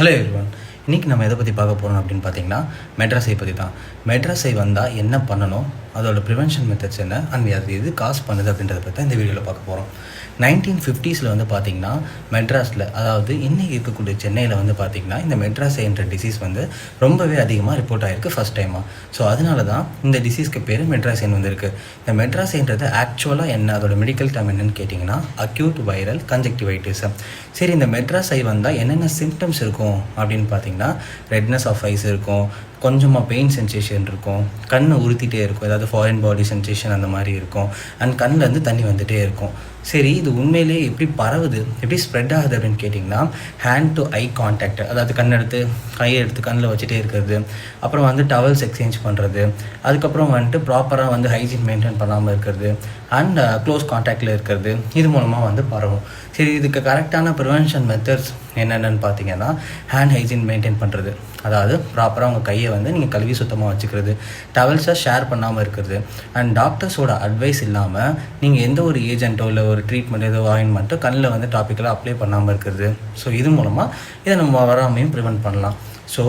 Hello everyone. இன்றைக்கி நம்ம எதை பற்றி பார்க்க போகிறோம் அப்படின்னு பார்த்தீங்கன்னா மெட்ராஸை பற்றி தான். மெட்ராஸை வந்தால் என்ன பண்ணணும், அதோட ப்ரிவென்ஷன் மெத்தட்ஸ் என்ன, அண்ட் அது எது காசு பண்ணுது அப்படின்றத பற்றி தான் இந்த வீடியோவில் பார்க்க போகிறோம். 1950s வந்து பார்த்திங்கன்னா மெட்ராஸில், அதாவது இன்றைக்கி இருக்கக்கூடிய சென்னையில் வந்து பார்த்திங்கன்னா இந்த மெட்ராஸை என்ற டிசீஸ் வந்து ரொம்பவே அதிகமாக ரிப்போர்ட் ஆகிருக்கு ஃபஸ்ட் டைமாக. ஸோ அதனால தான் இந்த டிசீஸ்க்கு பேர் மெட்ராஸைன் வந்துருக்கு. இந்த மெட்ராஸைன்றது ஆக்சுவலாக என்ன, அதோட மெடிக்கல் டேர்ம் என்னன்னு கேட்டிங்கன்னா அக்யூட் வைரல் கன்ஜெக்டிவைட்டிஸ். சரி, இந்த மெட்ராஸை வந்தால் என்னென்ன சிம்டம்ஸ் இருக்கும் அப்படின்னு பார்த்தீங்கன்னா ரெட்னஸ் ஆஃப் ஐஸ் இருக்கும், கொஞ்சமாக பெயின் சென்சேஷன் இருக்கும், கண்ணை உறுத்திட்டே இருக்கும், ஏதாவது ஃபாரின் பாடி சென்சேஷன் அந்த மாதிரி இருக்கும், அண்ட் கண்ணிலேருந்து தண்ணி வந்துகிட்டே இருக்கும். சரி, இது உண்மையிலே எப்படி பரவுது, எப்படி ஸ்ப்ரெட் ஆகுது அப்படின்னு கேட்டிங்கன்னா ஹேண்ட் டு ஐ கான்டாக்ட், அதாவது கையை எடுத்து கண்ணில் வச்சுட்டே இருக்கிறது, அப்புறம் வந்து டவல்ஸ் எக்ஸ்சேஞ்ச் பண்ணுறது, அதுக்கப்புறம் வந்துட்டு ப்ராப்பராக வந்து ஹைஜீன் மெயின்டைன் பண்ணாமல் இருக்கிறது, அண்ட் க்ளோஸ் கான்டாக்டில் இருக்கிறது, இது மூலமாக வந்து பரவும். சரி, இதுக்கு கரெக்டான ப்ரிவென்ஷன் மெத்தட்ஸ் என்னென்னு பார்த்தீங்கன்னா ஹேண்ட் ஹைஜீன் மெயின்டைன் பண்ணுறது, அதாவது ப்ராப்பராக உங்கள் கையை வந்து நீங்கள் கழுவி சுத்தமாக வச்சுக்கிறது, டவல்ஸை ஷேர் பண்ணாமல் இருக்கிறது, அண்ட் டாக்டர்ஸோட அட்வைஸ் இல்லாமல் நீங்கள் எந்த ஒரு ஏஜென்ட்டோ இல்லை ஒரு ட்ரீட்மெண்ட் ஏதோ ஆயின்மெண்ட்டோ கண்ணில் வந்து டாப்பிக்கலாக அப்ளை பண்ணாமல் இருக்கிறது. ஸோ இது மூலமாக இதை நம்ம வராமையும் ப்ரிவென்ட் பண்ணலாம். ஸோ